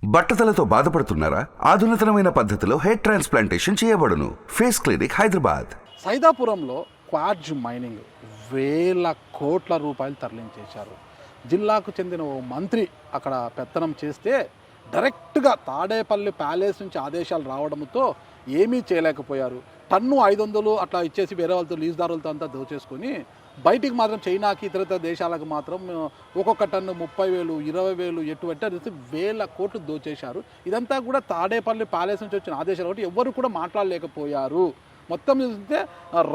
బట్టతలతో బాధపడుతున్నారా? ఆధునితనమైన పద్ధతిలో హెయిర్ ట్రాన్స్ప్లాంటేషన్ చేయబడును. Face clinic, Hyderabad. సైదాపురంలో క్వార్ట్జ్ మైనింగ్ వేల కోట్ల రూపాయలు తరలించేశారు. జిల్లాకు చెందిన ఓ మంత్రి అక్కడ పెత్తనం చేస్తే డైరెక్ట్గా తాడేపల్లి ప్యాలెస్ నుంచి ఆదేశాలు రావడంతో ఏమీ చేయలేకపోయారు. టన్ను 500 అట్లా ఇచ్చేసి వేరే వాళ్ళతో లీజుదారులతో అంతా దోచేసుకొని బయటికి మాత్రం చైనాకి ఇతర దేశాలకు మాత్రం ఒక్కొక్క టన్ను 30,000 20,000 ఎటువంటి వేల కోట్లు దోచేశారు. ఇదంతా కూడా తాడేపల్లి ప్యాలెస్ నుంచి వచ్చిన ఆదేశాలు కాబట్టి ఎవరు కూడా మాట్లాడలేకపోయారు. మొత్తం చూస్తే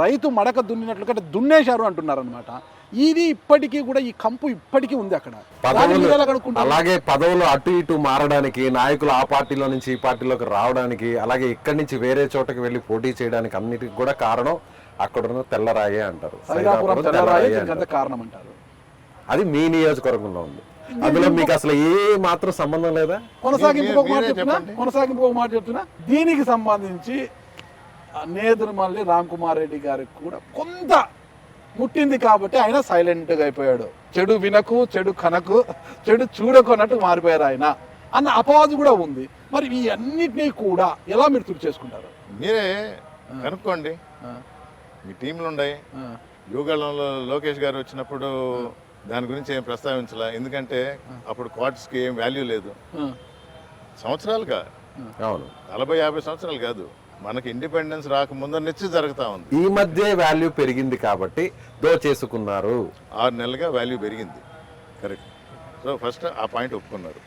రైతు మడక దున్నినట్లు కంటే దున్నేశారు అంటున్నారు అనమాట. ఇది ఇప్పటికీ కూడా ఈ కంపు ఇప్పటికీ ఉంది అక్కడ. అలాగే పదవులు అటు ఇటు మారడానికి, నాయకులు ఆ పార్టీలో నుంచి ఈ పార్టీలోకి రావడానికి, అలాగే ఇక్కడి నుంచి వేరే చోటకి వెళ్ళి పోటీ చేయడానికి అన్నిటికి కూడా కారణం అక్కడున్న తెల్లరాయే అంటారు. కారణం అంటారు. అది మీ నియోజకవర్గంలో ఉంది. అందులో మీకు అసలు ఏ మాత్రం సంబంధం లేదా? కొనసాగింపు మాట చెప్తున్నా. దీనికి సంబంధించి నేదురుమల్లి రామ్ కుమార్ రెడ్డి గారికి కూడా కొంత ముట్టింది కాబట్టి ఆయన సైలెంట్గా అయిపోయాడు. చెడు వినకు, చెడు కనకు, చెడు చూడకు అన్నట్టు మారిపోయారు ఆయన అన్న అపవాదు కూడా ఉంది. మరి ఈ అన్నిటినీ కూడా ఎలా మీరు తుడి చేసుకుంటారు? మీరే కనుక్కోండి. మీ టీంలు ఉన్నాయి. యువగళంలో లోకేష్ గారు వచ్చినప్పుడు దాని గురించి ఏం ప్రస్తావించలే. ఎందుకంటే అప్పుడు క్వార్ట్స్కి ఏం వాల్యూ లేదు. సంవత్సరాలుగా, 40-50 సంవత్సరాలు కాదు, మనకి ఇండిపెండెన్స్ రాకముందు నుంచి జరుగుతూ ఉంది. ఈ మధ్య వాల్యూ పెరిగింది కాబట్టి దోచేసుకున్నారు. 6 నెలలుగా వాల్యూ పెరిగింది. కరెక్ట్. సో ఫస్ట్ ఆ పాయింట్ ఒప్పుకున్నారు.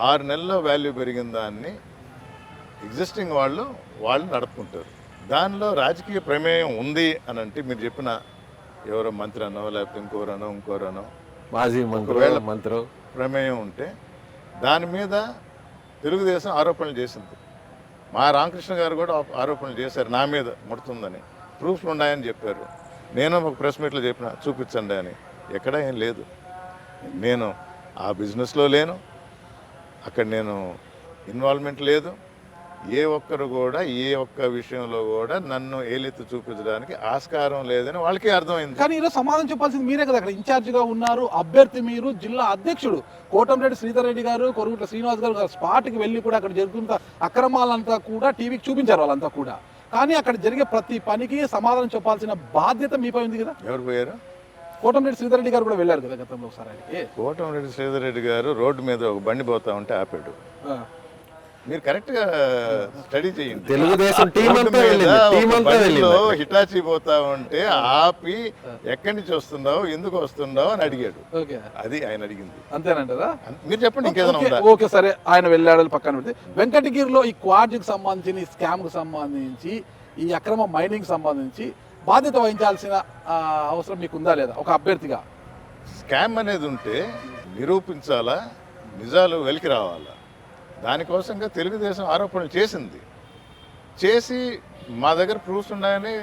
6 నెలల్లో వాల్యూ పెరిగిన దాన్ని ఎగ్జిస్టింగ్ వాళ్ళు నడుపుకుంటారు. దానిలో రాజకీయ ప్రమేయం ఉంది అని అంటే మీరు చెప్పిన ఎవరో మంత్రి అనో లేకపోతే ఇంకోరనో మాజీ మంత్రి ప్రమేయం ఉంటే దాని మీద తెలుగుదేశం ఆరోపణలు చేసింది. మా రామకృష్ణ గారు కూడా ఆరోపణలు చేశారు నా మీద ముడుతుందని. ప్రూఫ్లు ఉన్నాయని చెప్పారు. నేను ఒక ప్రెస్ మీట్లో చెప్పిన చూపించండి అని. ఎక్కడ ఏం లేదు. నేను ఆ బిజినెస్లో లేను, అక్కడ నేను ఇన్వాల్వ్మెంట్ లేదు. ఏ ఒక్కరు కూడా ఏ ఒక్క విషయంలో కూడా నన్ను ఏలెత్తి చూపించడానికి ఆస్కారం లేదని వాళ్ళకి అర్థమైంది. కానీ ఈరోజు సమాధానం చెప్పాల్సింది మీరే కదా. అక్కడ ఇన్ఛార్జిగా ఉన్నారు, అభ్యర్థి మీరు, జిల్లా అధ్యక్షుడు కోటంరెడ్డి శ్రీధర్ రెడ్డి గారు, కొరుగుట్ల శ్రీనివాస్ గారు స్పాట్కి వెళ్ళి కూడా అక్కడ జరుగుతున్న అక్రమాలంతా కూడా టీవీకి చూపించారు వాళ్ళంతా కూడా. కానీ అక్కడ జరిగే ప్రతి పనికి సమాధానం చెప్పాల్సిన బాధ్యత మీపై ఉంది కదా. ఎవరు పోయారు? కోటంరెడ్డి శ్రీధర్ రెడ్డి గారు కూడా వెళ్ళారు కదా గతంలో ఒకసారి. కోటంరెడ్డి శ్రీధర్ రెడ్డి గారు రోడ్డు మీద ఒక బండి పోతా ఉంటే ఆపాడు. మీరు కరెక్ట్ గా స్టడీ చేయండి. తెలుగుదేశం హిటాచి పోతా ఉంటే ఆపి ఎక్కడి నుంచి వస్తున్నావు, ఎందుకు వస్తున్నావు అని అడిగాడు. అది ఆయన అడిగింది. అంతేనంటారా? మీరు చెప్పండి ఇంకేదైనా ఉందా? ఓకే సరే, ఆయన వెళ్ళాడు పక్కన పెడితే, వెంకటగిరిలో ఈ క్వార్ట్జ్కి సంబంధించి, ఈ స్కామ్ కు సంబంధించి, ఈ అక్రమ మైనింగ్ సంబంధించి బాధ్యత వహించాల్సిన అవసరం మీకు ఉందా లేదా ఒక అభ్యర్థిగా? స్కామ్ అనేది ఉంటే నిరూపించాలా, నిజాలు వెలికి రావాలా. దానికోసంగా తెలుగుదేశం ఆరోపణలు చేసి మా దగ్గర ప్రూఫ్స్ ఉన్నాయని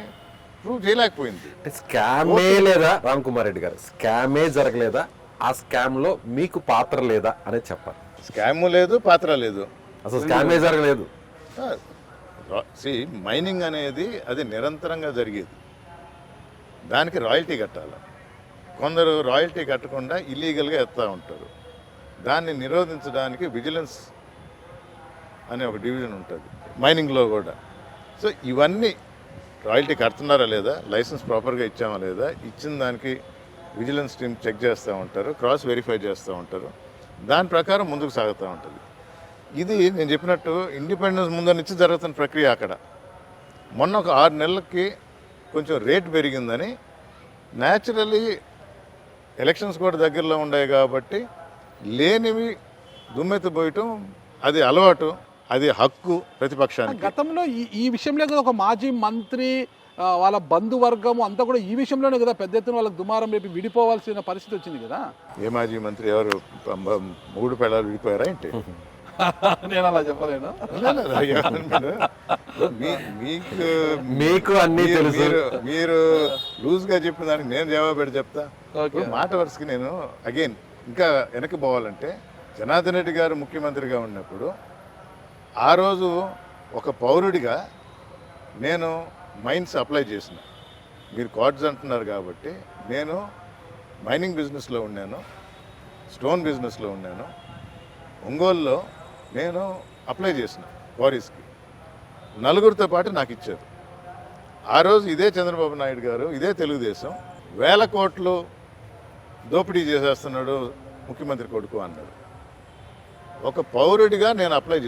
ప్రూవ్ చేయలేకపోయింది. స్కామే లేదా రామ్ కుమార్ రెడ్డి గారు? స్కామే జరగలేదా? ఆ స్కామ్ లో మీకు పాత్ర లేదా అనేది చెప్పాలి. స్కామ్ లేదు, పాత్ర లేదు, అసలు స్కామే జరగలేదు. మైనింగ్ అనేది అది నిరంతరంగా జరిగేది. దానికి రాయల్టీ కట్టాలి. కొందరు రాయల్టీ కట్టకుండా ఇల్లీగల్గా ఎత్తా ఉంటారు. దాన్ని నిరోధించడానికి విజిలెన్స్ అనే ఒక డివిజన్ ఉంటుంది మైనింగ్లో కూడా. సో ఇవన్నీ రాయల్టీ కడుతున్నారా లేదా, లైసెన్స్ ప్రాపర్గా ఇచ్చామా లేదా, ఇచ్చిన దానికి విజిలెన్స్ టీమ్ చెక్ చేస్తూ ఉంటారు, క్రాస్ వెరిఫై చేస్తూ ఉంటారు. దాని ప్రకారం ముందుకు సాగుతూ ఉంటుంది. ఇది నేను చెప్పినట్టు ఇండిపెండెన్స్ ముందు నుంచి జరుగుతున్న ప్రక్రియ. అక్కడ మొన్న ఒక 6 నెలలకి కొంచెం రేట్ పెరిగిందని న్యాచురలీ ఎలక్షన్స్ కూడా దగ్గరలో ఉన్నాయి కాబట్టి లేనివి దుమ్మెత్తిపోయటం అది అలవాటు, అది హక్కు ప్రతిపక్షానికి. గతంలో ఈ విషయంలో కదా ఒక మాజీ మంత్రి వాళ్ళ బంధువర్గం అంతా కూడా ఈ విషయంలోనే కదా పెద్ద ఎత్తున వాళ్ళకి దుమారం రేపి విడిపోవాల్సిన పరిస్థితి వచ్చింది కదా. ఏ మాజీ మంత్రి? ఎవరు? 3 పెళ్ళాలు విడిపోయారా ఏంటి? నేను అలా చెప్పలేను. మీకు అన్ని తెలుసు. మీరు లూజ్ గా చెప్పిన దానికి నేను జవాబు పెట్టి చెప్తా. మాట వరుసకి నేను అగైన్ ఇంకా వెనక్కి పోవాలంటే, జనార్దన్ రెడ్డి గారు ముఖ్యమంత్రిగా ఉన్నప్పుడు ఆ రోజు ఒక పౌరుడిగా నేను మైన్స్ అప్లై చేసిన. మీరు క్వార్ట్జ్ అంటున్నారు కాబట్టి నేను మైనింగ్ బిజినెస్లో ఉన్నాను, స్టోన్ బిజినెస్లో ఉన్నాను, ఒంగోలులో నేను అప్లై చేసిన క్వారీస్కి, నలుగురితో పాటు నాకు ఇచ్చారు. ఆ రోజు ఇదే చంద్రబాబు నాయుడు గారు, ఇదే తెలుగుదేశం 1000 కోట్లు దోపిడీ చేసేస్తున్నాడు ముఖ్యమంత్రి కొడుకు అన్నాడు. ఒక పౌరుడిగా నేను అప్లై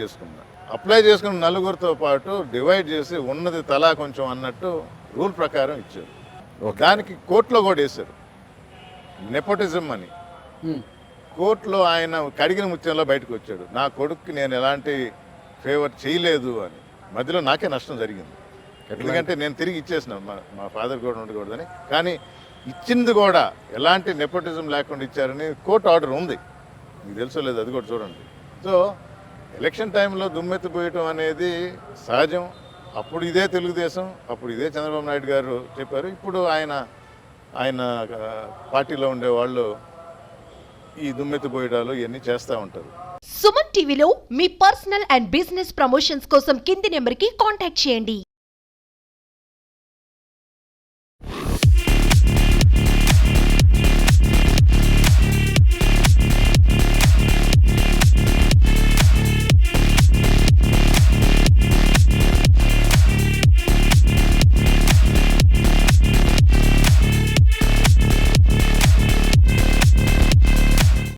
చేసుకున్న నలుగురితో పాటు డివైడ్ చేసి ఉన్నది తలా కొంచెం అన్నట్టు రూల్ ప్రకారం ఇచ్చారు. దానికి కోర్టులో కూడా వేశారు నెపోటిజం అని. కోర్టులో ఆయన కడిగిన ముత్యంలో బయటకు వచ్చాడు, నా కొడుక్కి నేను ఎలాంటి ఫేవర్ చేయలేదు అని. మధ్యలో నాకే నష్టం జరిగింది, ఎందుకంటే నేను తిరిగి ఇచ్చేసిన మా ఫాదర్ కూడా ఉండకూడదని. కానీ ఇచ్చింది కూడా ఎలాంటి నెపోటిజం లేకుండా ఇచ్చారని కోర్టు ఆర్డర్ ఉంది, మీకు తెలుసో లేదు అది కూడా చూడండి. సో ఎలక్షన్ టైంలో దుమ్మెత్తిపోయటం అనేది సహజం. అప్పుడు ఇదే తెలుగుదేశం, అప్పుడు ఇదే చంద్రబాబు నాయుడు గారు చెప్పారు. ఇప్పుడు ఆయన పార్టీలో ఉండే వాళ్ళు ఈ దుమ్మెత్తిపోయడాలు ఇవన్నీ చేస్తూ ఉంటారు. సుమన్ టీవీలో మీ పర్సనల్ అండ్ బిజినెస్ ప్రమోషన్స్ కోసం కింది నెంబర్కి కాంటాక్ట్ చేయండి.